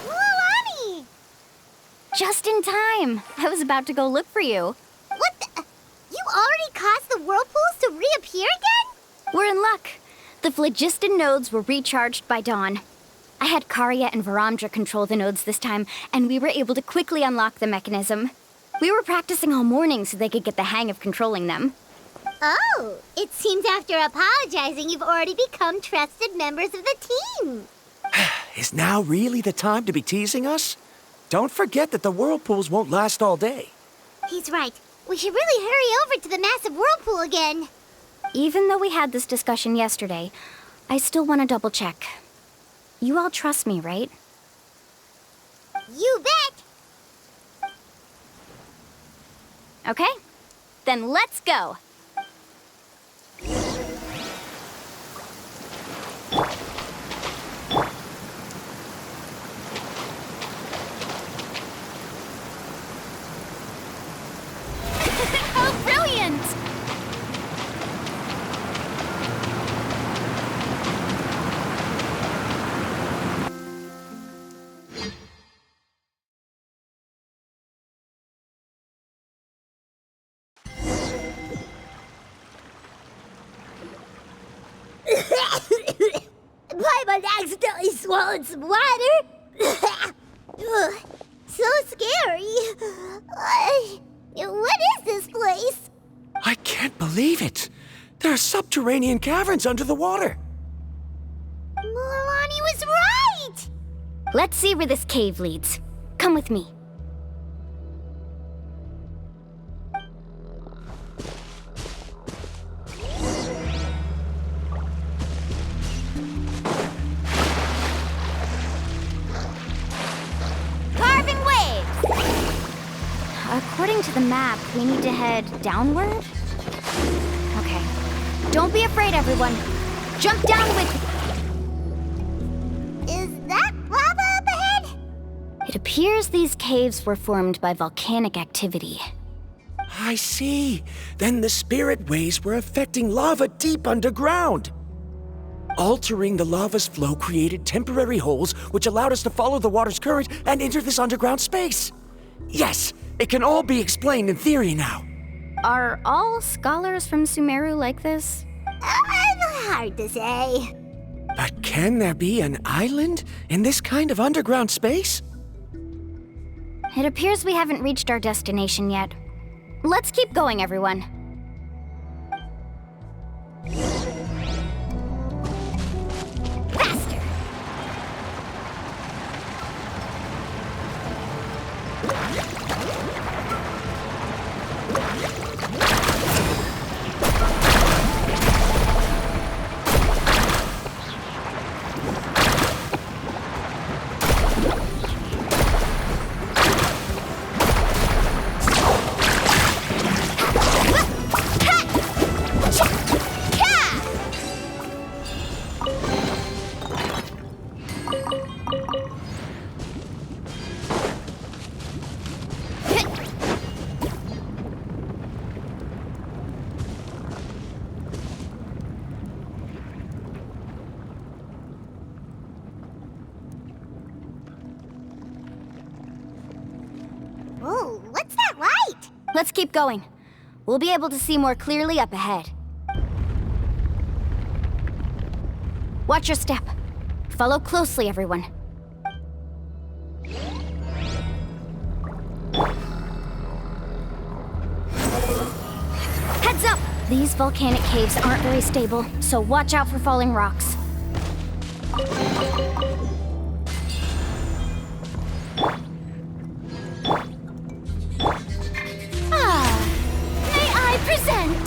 Mualani! Just in time. I was about to go look for you. What the? You already caused the whirlpools to reappear again? We're in luck. The phlogiston nodes were recharged by dawn. I had Karya and Varamdra control the nodes this time, and we were able to quickly unlock the mechanism. We were practicing all morning so they could get the hang of controlling them. Oh, it seems after apologizing, you've already become trusted members of the team. Is now really the time to be teasing us? Don't forget that the whirlpools won't last all day. He's right. We should really hurry over to the massive whirlpool again. Even though we had this discussion yesterday, I still want to double check. You all trust me, right? You bet! Okay, then let's go. How brilliant! Paimon accidentally swallowed some water. Ugh, so scary. What is this place? I can't believe it. There are subterranean caverns under the water. Mualani was right! Let's see where this cave leads. Come with me. Carving waves! According to the map, we need to head downward? Okay. Don't be afraid, everyone. Jump down with me. Is that lava up ahead? It appears these caves were formed by volcanic activity. I see. Then the spirit waves were affecting lava deep underground. Altering the lava's flow created temporary holes which allowed us to follow the water's current and enter this underground space. Yes, it can all be explained in theory now. Are all scholars from Sumeru like this? Hard to say. But can there be an island in this kind of underground space? It appears we haven't reached our destination yet. Let's keep going, everyone. Faster! Whoa, what's that light? Let's keep going. We'll be able to see more clearly up ahead. Watch your step. Follow closely, everyone. Heads up! These volcanic caves aren't very stable, so watch out for falling rocks. May I present?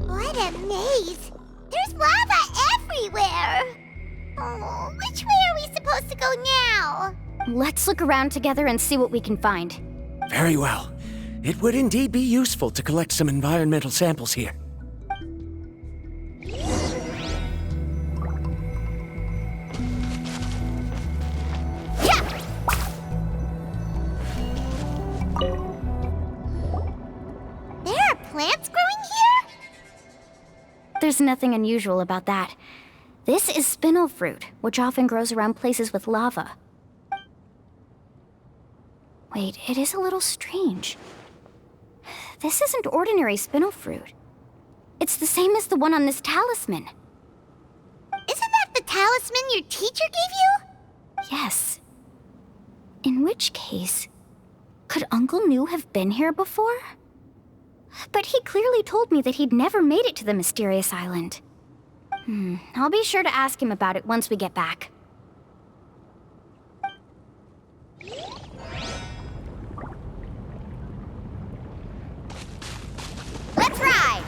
What a maze! There's lava everywhere! Oh, which way are we supposed to go now? now. Let's look around together and see what we can find. Very well. It would indeed be useful to collect some environmental samples here. There are plants growing here? There's nothing unusual about that. This is spinel fruit, which often grows around places with lava. Wait, it is a little strange. This isn't ordinary spinel fruit. It's the same as the one on this talisman. Isn't that the talisman your teacher gave you? Yes. In which case, could Uncle New have been here before? But he clearly told me that he'd never made it to the mysterious island. I'll be sure to ask him about it once we get back. Let's ride!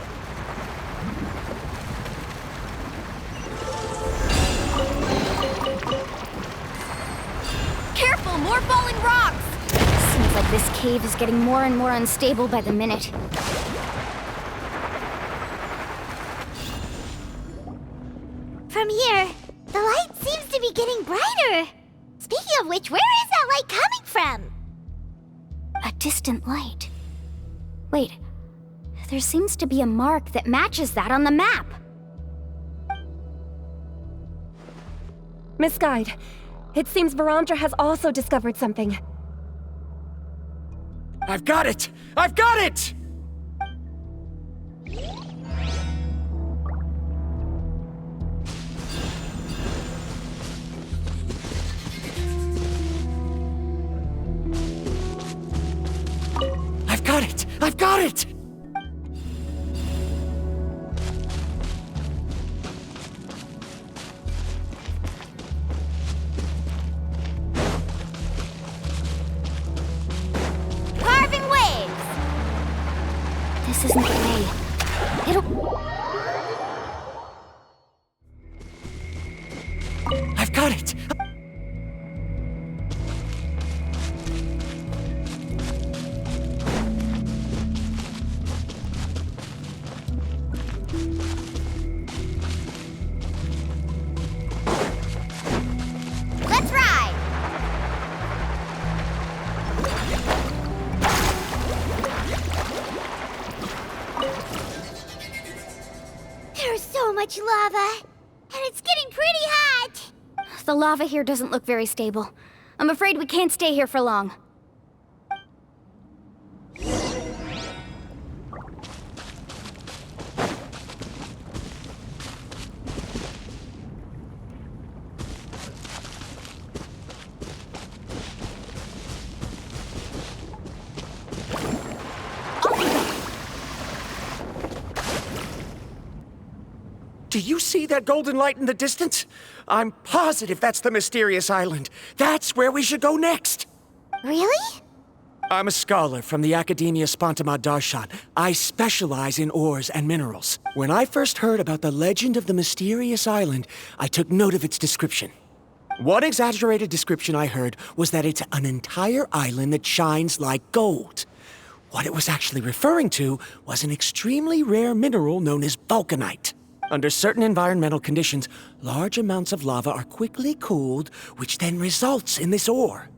Careful, more falling rocks! Seems like this cave is getting more and more unstable by the minute. From here, the light seems to be getting brighter. Speaking of which, where is that light coming from? A distant light. Wait, there seems to be a mark that matches that on the map. Miss Guide, it seems Varamdra has also discovered something. I've got it! I've got it! I've got it! I've got it! Carving waves! This isn't the way. I've got it! Let's ride! There's so much lava, and it's getting pretty hot. The lava here doesn't look very stable. I'm afraid we can't stay here for long. Do you see that golden light in the distance? I'm positive that's the mysterious island. That's where we should go next. Really? I'm a scholar from the Academia Spantamad Darshan. I specialize in ores and minerals. When I first heard about the legend of the mysterious island, I took note of its description. One exaggerated description I heard was that it's an entire island that shines like gold. What it was actually referring to was an extremely rare mineral known as vulcanite. Under certain environmental conditions, large amounts of lava are quickly cooled, which then results in this ore.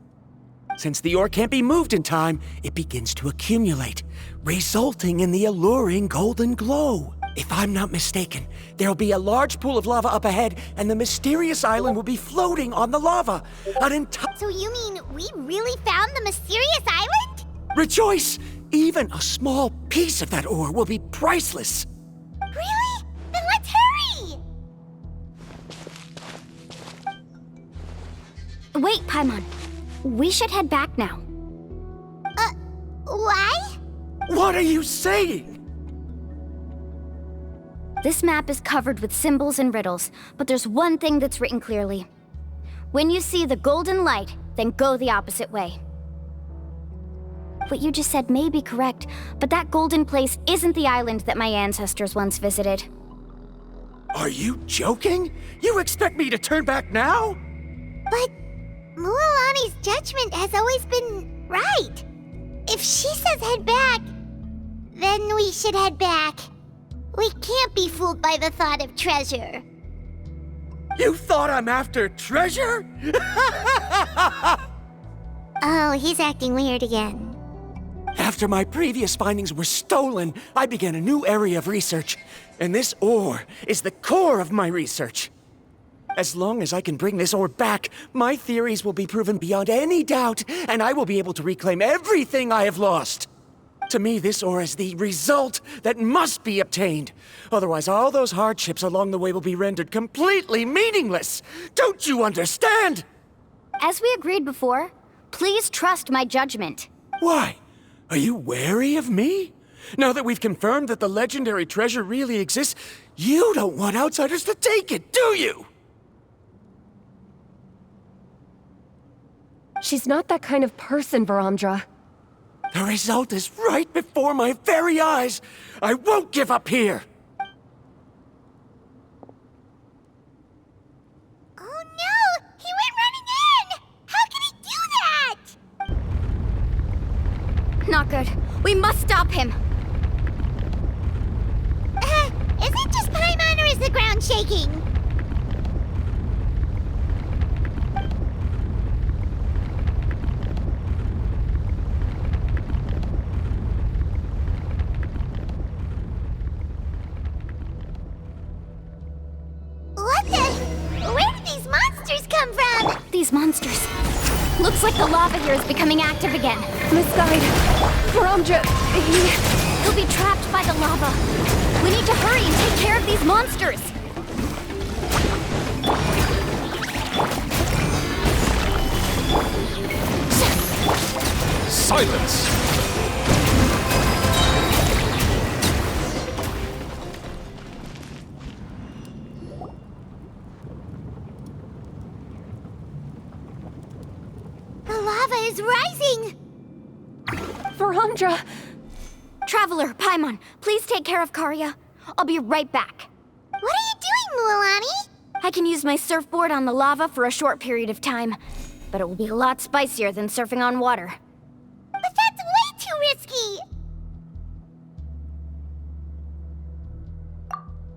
Since the ore can't be moved in time, it begins to accumulate, resulting in the alluring golden glow. If I'm not mistaken, there'll be a large pool of lava up ahead, and the mysterious island will be floating on the lava. An entire... So you mean we really found the mysterious island? Rejoice! Even a small piece of that ore will be priceless. Really? Then let's hurry! Wait, Paimon. We should head back now. Why? What are you saying? This map is covered with symbols and riddles, but there's one thing that's written clearly. When you see the golden light, then go the opposite way. What you just said may be correct, but that golden place isn't the island that my ancestors once visited. Are you joking? You expect me to turn back now? But Mualani's judgment has always been right. If she says head back, then we should head back. We can't be fooled by the thought of treasure. You thought I'm after treasure? Oh, he's acting weird again. After my previous findings were stolen, I began a new area of research. And this ore is the core of my research. As long as I can bring this ore back, my theories will be proven beyond any doubt, and I will be able to reclaim everything I have lost. To me, this ore is the result that must be obtained. Otherwise, all those hardships along the way will be rendered completely meaningless. Don't you understand? As we agreed before, please trust my judgment. Why? Are you wary of me? Now that we've confirmed that the legendary treasure really exists, you don't want outsiders to take it, do you? She's not that kind of person, Varamdra. The result is right before my very eyes. I won't give up here. Oh no! He went running in! How can he do that? Not good. We must stop him. Is it just Paimon or is the ground shaking? What the? Where did these monsters come from? These monsters. Looks like the lava here is becoming active again. Misguide. Varamdra, He'll be trapped by the lava. We need to hurry and take care of these monsters. Silence! The lava is rising! Varamdra! Traveler, Paimon, please take care of Karya. I'll be right back. What are you doing, Mualani? I can use my surfboard on the lava for a short period of time, but it will be a lot spicier than surfing on water. But that's way too risky!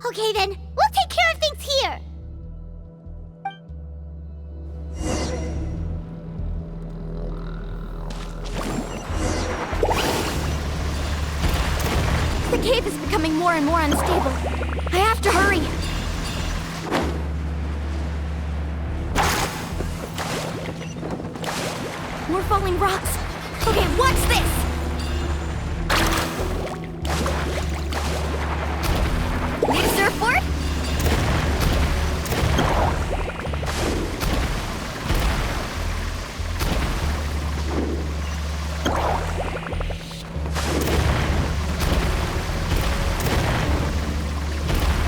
Okay then, we'll take care of things here! The cave is becoming more and more unstable. I have to hurry. More falling rocks. Okay, what's this? Need a surfboard?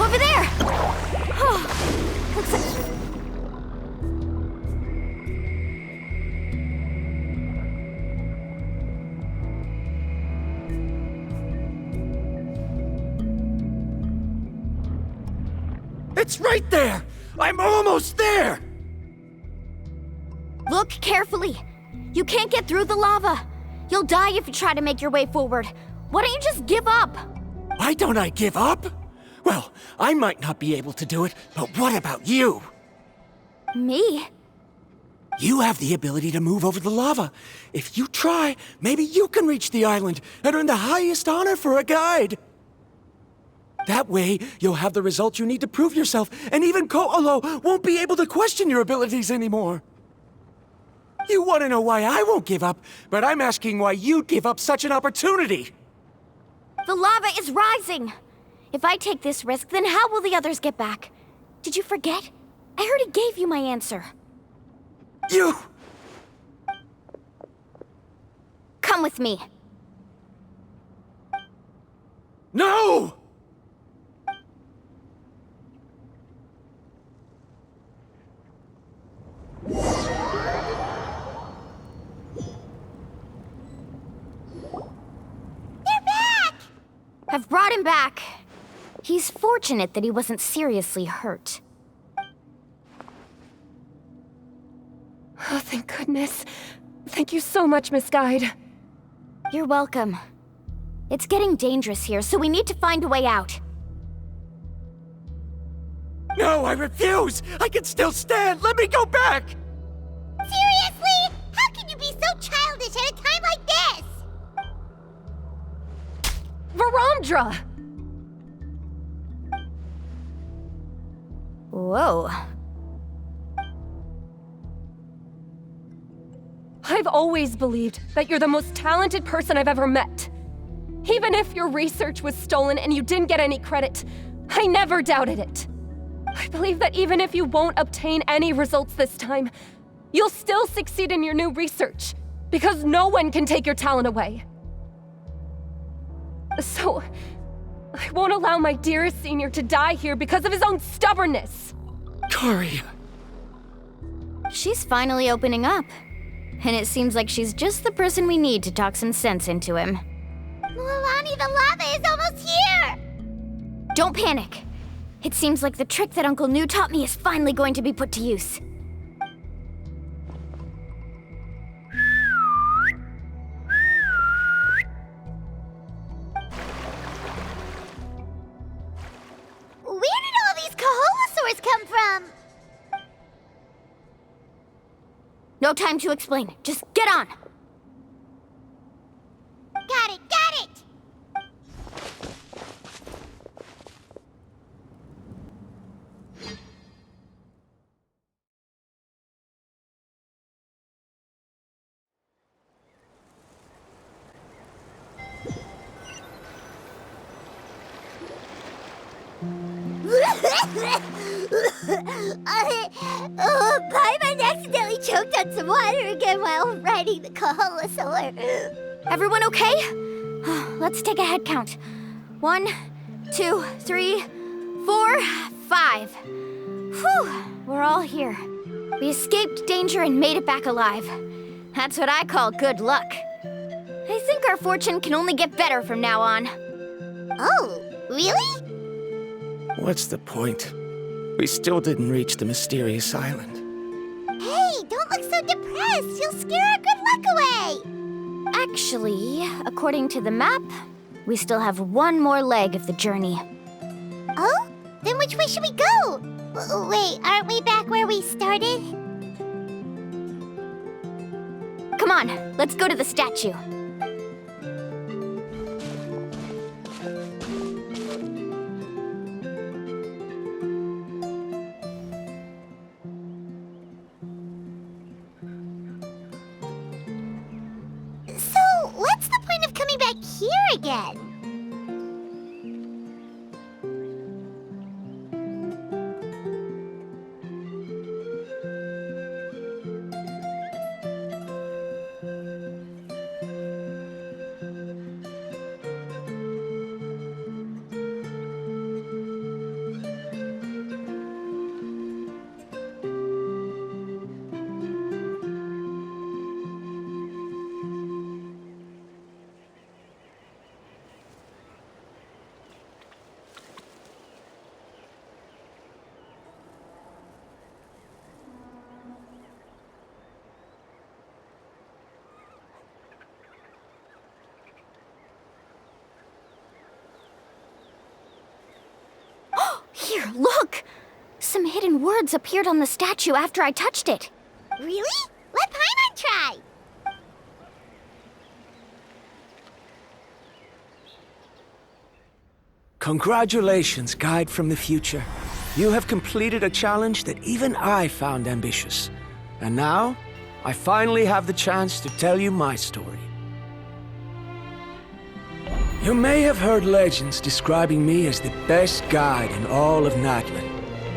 Over there! Oh, looks like... It's right there! I'm almost there! Look carefully. You can't get through the lava. You'll die if you try to make your way forward. Why don't you just give up? Why don't I give up? Well, I might not be able to do it, but what about you? Me? You have the ability to move over the lava. If you try, maybe you can reach the island and earn the highest honor for a guide. That way, you'll have the results you need to prove yourself, and even Ko'olo won't be able to question your abilities anymore. You want to know why I won't give up, but I'm asking why you'd give up such an opportunity. The lava is rising. If I take this risk, then how will the others get back? Did you forget? I already gave you my answer. You... Come with me. No! They're back! I've brought him back. He's fortunate that he wasn't seriously hurt. Thank goodness. Thank you so much, Miss Guide. You're welcome. It's getting dangerous here, so we need to find a way out. No, I refuse! I can still stand! Let me go back! Seriously? How can you be so childish at a time like this? Varamdra! Whoa. I've always believed that you're the most talented person I've ever met. Even if your research was stolen and you didn't get any credit, I never doubted it. I believe that even if you won't obtain any results this time, you'll still succeed in your new research, because no one can take your talent away. So, I won't allow my dearest senior to die here because of his own stubbornness. Karia. She's finally opening up. And it seems like she's just the person we need to talk some sense into him. Mualani, the lava is almost here! Don't panic. It seems like the trick that Uncle New taught me is finally going to be put to use. Where did all these Kaholosaurs come from? No time to explain. Just get on. Got it, got it! Paimon accidentally choked on some water again while riding the Kaholosaur. Everyone okay? Let's take a head count. 1, 2, 3, 4, 5. Whew, we're all here. We escaped danger and made it back alive. That's what I call good luck. I think our fortune can only get better from now on. Oh, really? What's the point? We still didn't reach the mysterious island. Hey, don't look so depressed. You'll scare our good luck away. Actually, according to the map, we still have one more leg of the journey. Oh? Then which way should we go? Wait, aren't we back where we started? Come on, let's go to the statue. So, what's the point of coming back here again? Here, look! Some hidden words appeared on the statue after I touched it. Really? Let Paimon try. Congratulations, Guide from the Future. You have completed a challenge that even I found ambitious. And now, I finally have the chance to tell you my story. You may have heard legends describing me as the best guide in all of Natlan.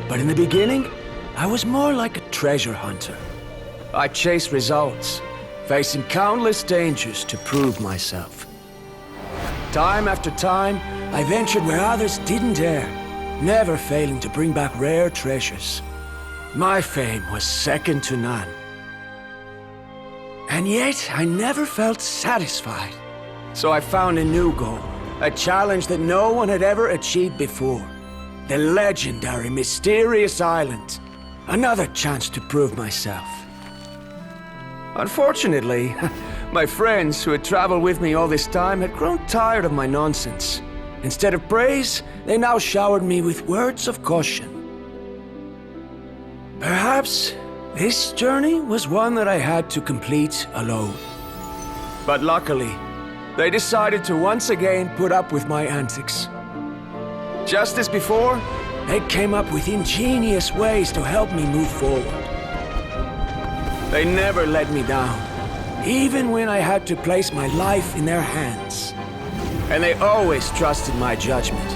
But in the beginning, I was more like a treasure hunter. I chased results, facing countless dangers to prove myself. Time after time, I ventured where others didn't dare, never failing to bring back rare treasures. My fame was second to none. And yet, I never felt satisfied. So I found a new goal, a challenge that no one had ever achieved before. The legendary Mysterious Island. Another chance to prove myself. Unfortunately, my friends who had traveled with me all this time had grown tired of my nonsense. Instead of praise, they now showered me with words of caution. Perhaps this journey was one that I had to complete alone. But luckily, they decided to once again put up with my antics. Just as before, they came up with ingenious ways to help me move forward. They never let me down, even when I had to place my life in their hands. And they always trusted my judgment,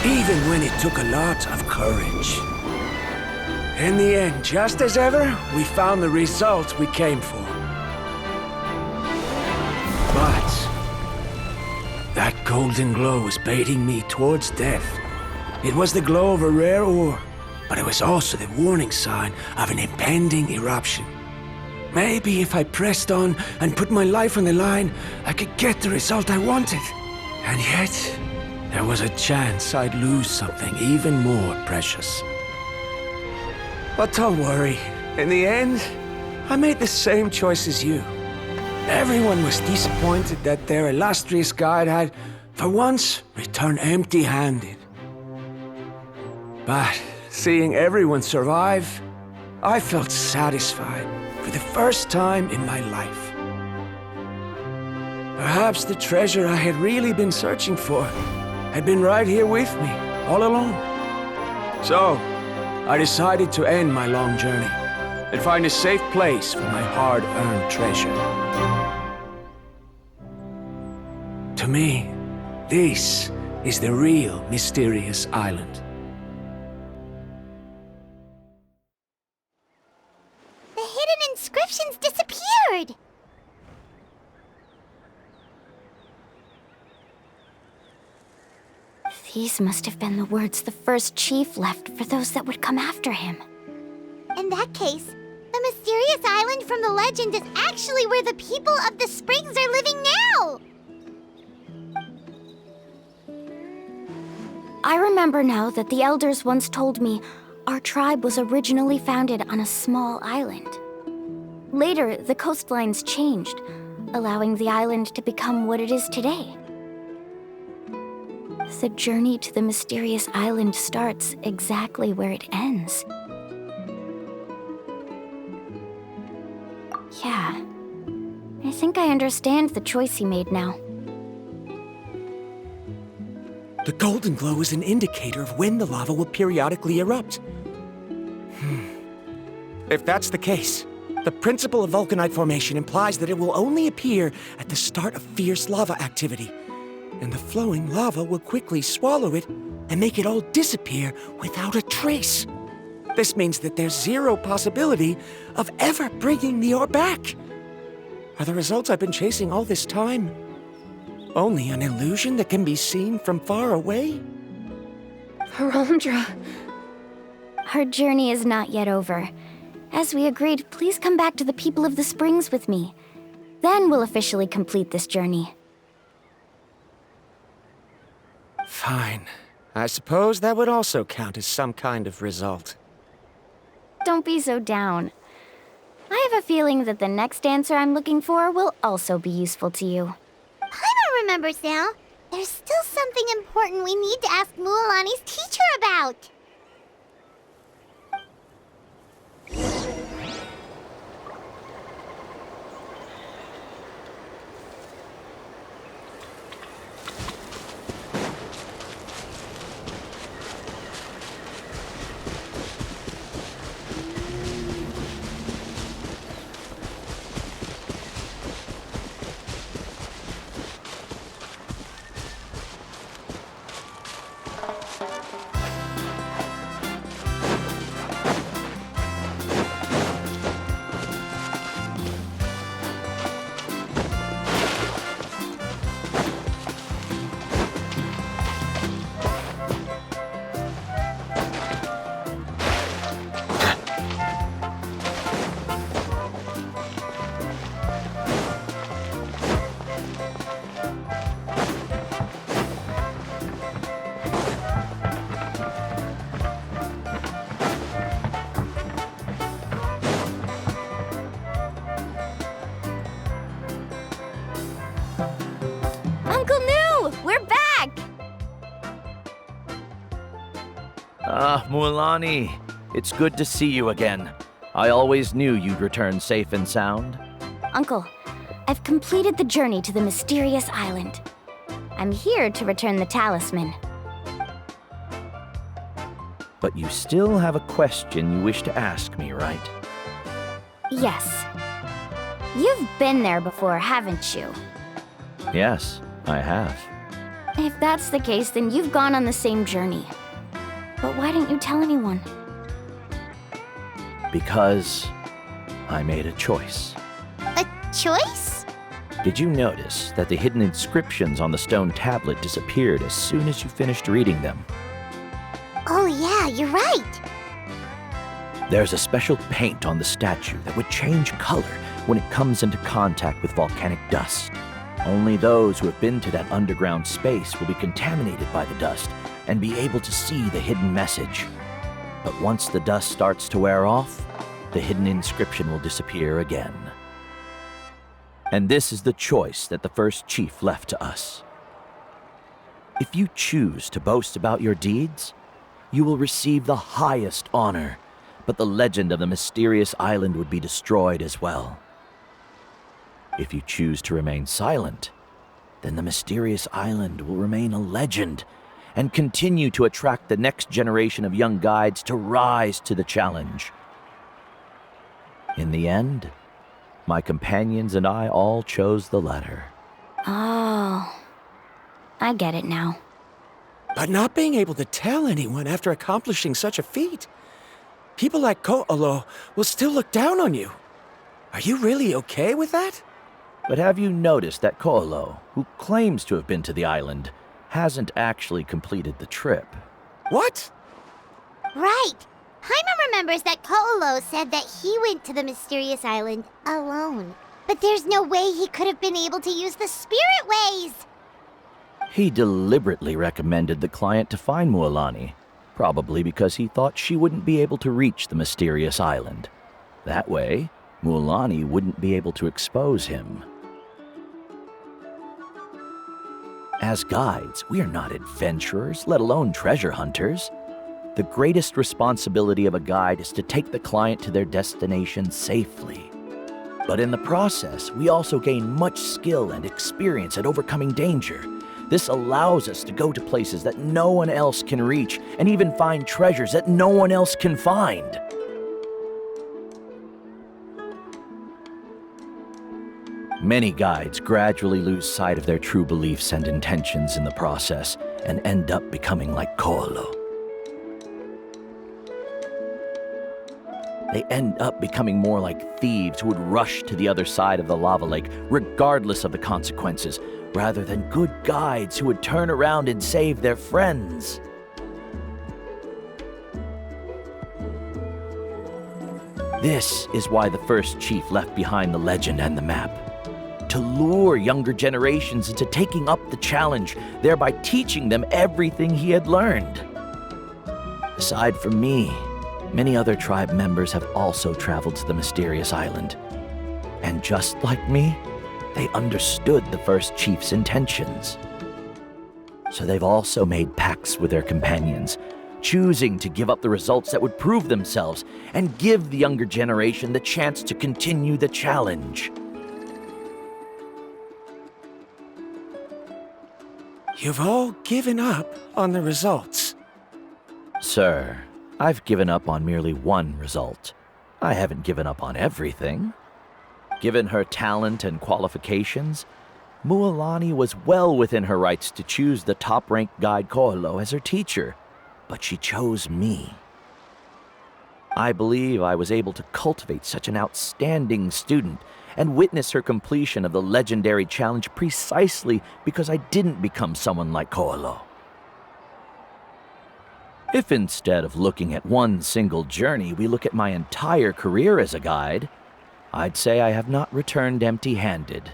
even when it took a lot of courage. In the end, just as ever, we found the result we came for. But that golden glow was baiting me towards death. It was the glow of a rare ore, but it was also the warning sign of an impending eruption. Maybe if I pressed on and put my life on the line, I could get the result I wanted. And yet, there was a chance I'd lose something even more precious. But don't worry. In the end, I made the same choice as you. Everyone was disappointed that their illustrious guide had, for once, returned empty-handed. But seeing everyone survive, I felt satisfied for the first time in my life. Perhaps the treasure I had really been searching for had been right here with me, all along. So, I decided to end my long journey and find a safe place for my hard-earned treasure. To me, this is the real mysterious island. The hidden inscriptions disappeared! These must have been the words the first chief left for those that would come after him. In that case, the mysterious island from the legend is actually where the people of the springs are living now! I remember now that the elders once told me our tribe was originally founded on a small island. Later, the coastlines changed, allowing the island to become what it is today. The journey to the mysterious island starts exactly where it ends. Yeah, I think I understand the choice he made now. The golden glow is an indicator of when the lava will periodically erupt. If that's the case, the principle of vulcanite formation implies that it will only appear at the start of fierce lava activity, and the flowing lava will quickly swallow it and make it all disappear without a trace. This means that there's zero possibility of ever bringing the ore back. Are the results I've been chasing all this time only an illusion that can be seen from far away? Varamdra. Our journey is not yet over. As we agreed, please come back to the people of the springs with me. Then we'll officially complete this journey. Fine. I suppose that would also count as some kind of result. Don't be so down. I have a feeling that the next answer I'm looking for will also be useful to you. Paimon remembers now. There's still something important we need to ask Mualani's teacher about. Mualani, it's good to see you again. I always knew you'd return safe and sound. Uncle, I've completed the journey to the mysterious island. I'm here to return the talisman. But you still have a question you wish to ask me, right? Yes. You've been there before, haven't you? Yes, I have. If that's the case, then you've gone on the same journey. But why didn't you tell anyone? Because I made a choice. A choice? Did you notice that the hidden inscriptions on the stone tablet disappeared as soon as you finished reading them? Oh yeah, you're right. There's a special paint on the statue that would change color when it comes into contact with volcanic dust. Only those who have been to that underground space will be contaminated by the dust and be able to see the hidden message. But once the dust starts to wear off, the hidden inscription will disappear again. And this is the choice that the first chief left to us. If you choose to boast about your deeds, you will receive the highest honor, but the legend of the mysterious island would be destroyed as well. If you choose to remain silent, then the mysterious island will remain a legend and continue to attract the next generation of young guides to rise to the challenge. In the end, my companions and I all chose the latter. Oh, I get it now. But not being able to tell anyone after accomplishing such a feat. People like Ko'olo will still look down on you. Are you really okay with that? But have you noticed that Ko'olo, who claims to have been to the island, hasn't actually completed the trip? What? Right. Paimon remembers that Ko'olo said that he went to the mysterious island alone. But there's no way he could have been able to use the spirit ways. He deliberately recommended the client to find Mualani, probably because he thought she wouldn't be able to reach the mysterious island. That way, Mualani wouldn't be able to expose him. As guides, we are not adventurers, let alone treasure hunters. The greatest responsibility of a guide is to take the client to their destination safely. But in the process, we also gain much skill and experience at overcoming danger. This allows us to go to places that no one else can reach, and even find treasures that no one else can find. Many guides gradually lose sight of their true beliefs and intentions in the process, and end up becoming like Ko'olo. They end up becoming more like thieves who would rush to the other side of the lava lake, regardless of the consequences, rather than good guides who would turn around and save their friends. This is why the first chief left behind the legend and the map. To lure younger generations into taking up the challenge, thereby teaching them everything he had learned. Aside from me, many other tribe members have also traveled to the mysterious island. And just like me, they understood the first chief's intentions. So they've also made pacts with their companions, choosing to give up the results that would prove themselves and give the younger generation the chance to continue the challenge. You've all given up on the results. Sir, I've given up on merely one result. I haven't given up on everything. Given her talent and qualifications, Mualani was well within her rights to choose the top-ranked guide Ko'olo as her teacher, but she chose me. I believe I was able to cultivate such an outstanding student and witness her completion of the legendary challenge precisely because I didn't become someone like Ko'olo. If instead of looking at one single journey, we look at my entire career as a guide, I'd say I have not returned empty-handed.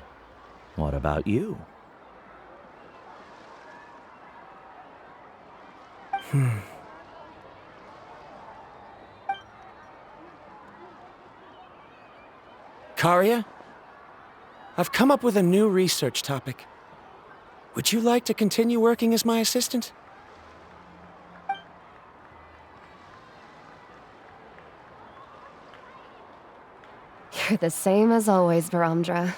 What about you? Karia, I've come up with a new research topic. Would you like to continue working as my assistant? You're the same as always, Varamdra.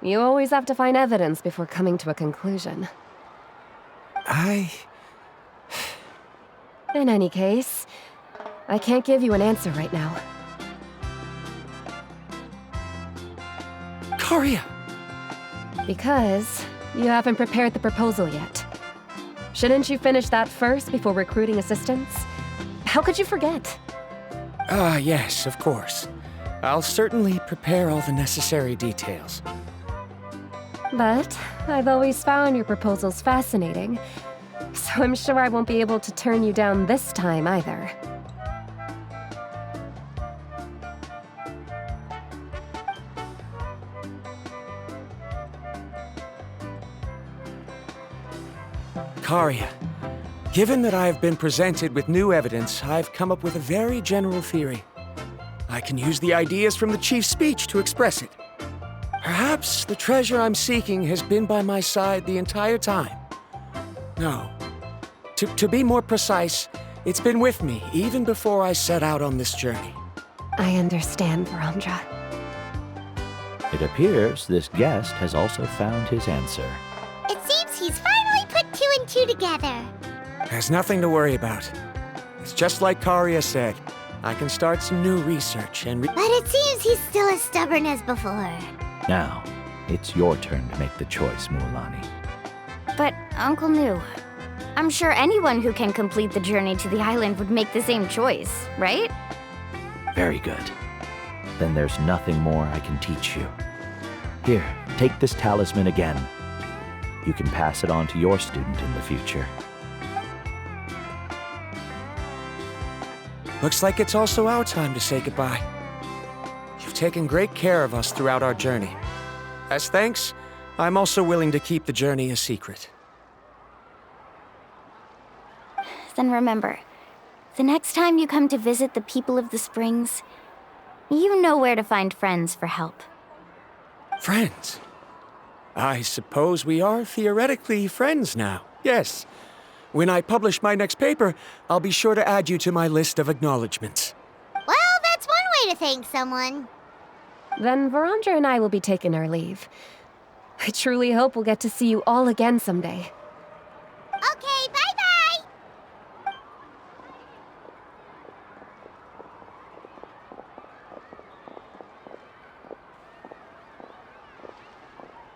You always have to find evidence before coming to a conclusion. In any case, I can't give you an answer right now. Karia! Because you haven't prepared the proposal yet. Shouldn't you finish that first before recruiting assistants? How could you forget? Yes, of course. I'll certainly prepare all the necessary details. But I've always found your proposals fascinating, so I'm sure I won't be able to turn you down this time either. Karia, given that I have been presented with new evidence, I've come up with a very general theory. I can use the ideas from the Chief's speech to express it. Perhaps the treasure I'm seeking has been by my side the entire time. No. To be more precise, it's been with me even before I set out on this journey. I understand, Varamdra. It appears this guest has also found his answer. It seems he's finally put two and two together. There's nothing to worry about. It's just like Karia said. I can start some new research and But it seems he's still as stubborn as before. Now, it's your turn to make the choice, Mualani. But, Uncle New, I'm sure anyone who can complete the journey to the island would make the same choice, right? Very good. Then there's nothing more I can teach you. Here, take this talisman again. You can pass it on to your student in the future. looks like it's also our time to say goodbye. You've taken great care of us throughout our journey. As thanks, I'm also willing to keep the journey a secret. Then remember, the next time you come to visit the people of the Springs, you know where to find friends for help. Friends? I suppose we are theoretically friends now, yes. When I publish my next paper, I'll be sure to add you to my list of acknowledgements. Well, that's one way to thank someone. Then Varamdra and I will be taking our leave. I truly hope we'll get to see you all again someday. Okay, bye-bye!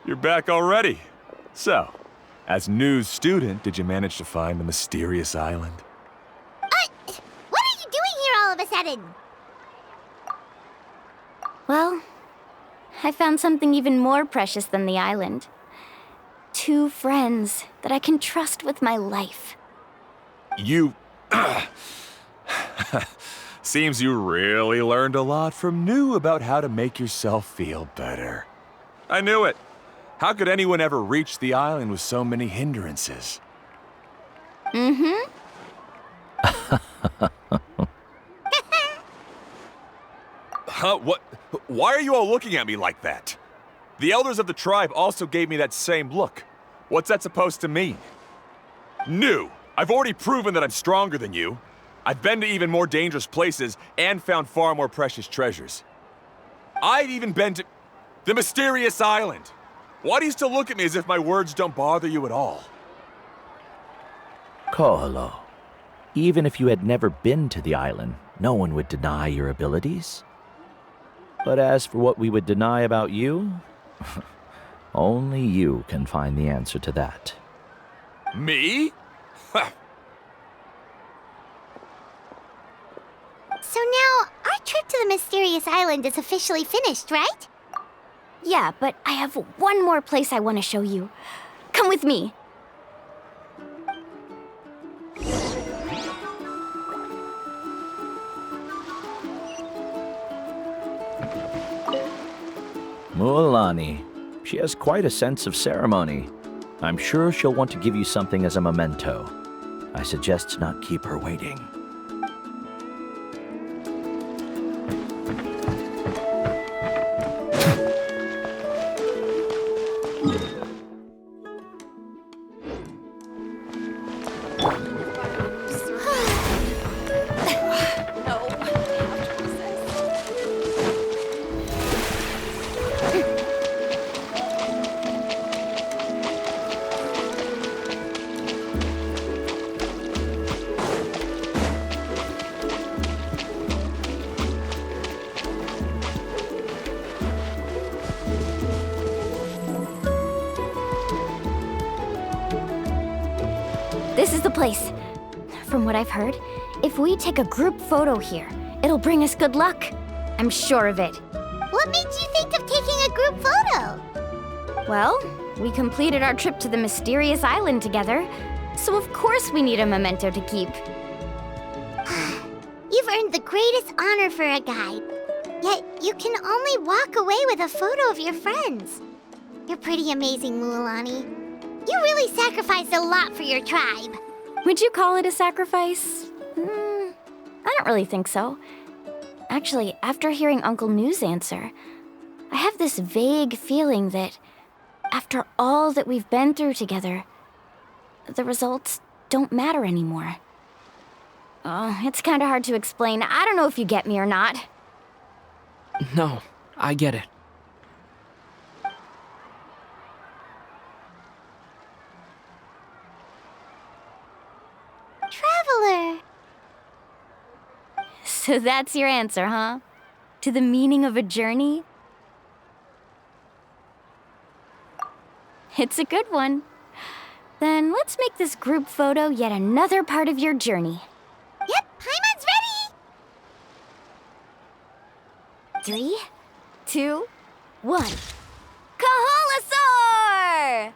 You're back already. So, as new student, did you manage to find the mysterious island? What are you doing here all of a sudden? Well, I found something even more precious than the island. 2 friends that I can trust with my life. You... Seems you really learned a lot from New about how to make yourself feel better. I knew it. How could anyone ever reach the island with so many hindrances? Mm-hmm. Huh? What? Why are you all looking at me like that? The elders of the tribe also gave me that same look. What's that supposed to mean? New! I've already proven that I'm stronger than you. I've been to even more dangerous places and found far more precious treasures. I've even been to the mysterious island. Why do you still look at me as if my words don't bother you at all? Koholo, even if you had never been to the island, no one would deny your abilities. But as for what we would deny about you, only you can find the answer to that. Me? So now, our trip to the mysterious island is officially finished, right? Yeah, but I have one more place I want to show you. Come with me. Mualani, she has quite a sense of ceremony. I'm sure she'll want to give you something as a memento. I suggest not keep her waiting. This is the place. From what I've heard, if we take a group photo here, it'll bring us good luck. I'm sure of it. What made you think of taking a group photo? Well, we completed our trip to the mysterious island together, so of course we need a memento to keep. You've earned the greatest honor for a guide. Yet you can only walk away with a photo of your friends. You're pretty amazing, Mualani. You really sacrificed a lot for your tribe. Would you call it a sacrifice? I don't really think so. Actually, after hearing Uncle New's answer, I have this vague feeling that after all that we've been through together, the results don't matter anymore. Oh, it's kind of hard to explain. I don't know if you get me or not. No, I get it. Traveler. So that's your answer, huh? To the meaning of a journey? It's a good one. Then let's make this group photo yet another part of your journey. Yep, Paimon's ready! 3, 2, 1. Kahalasaur!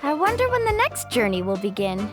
I wonder when the next journey will begin.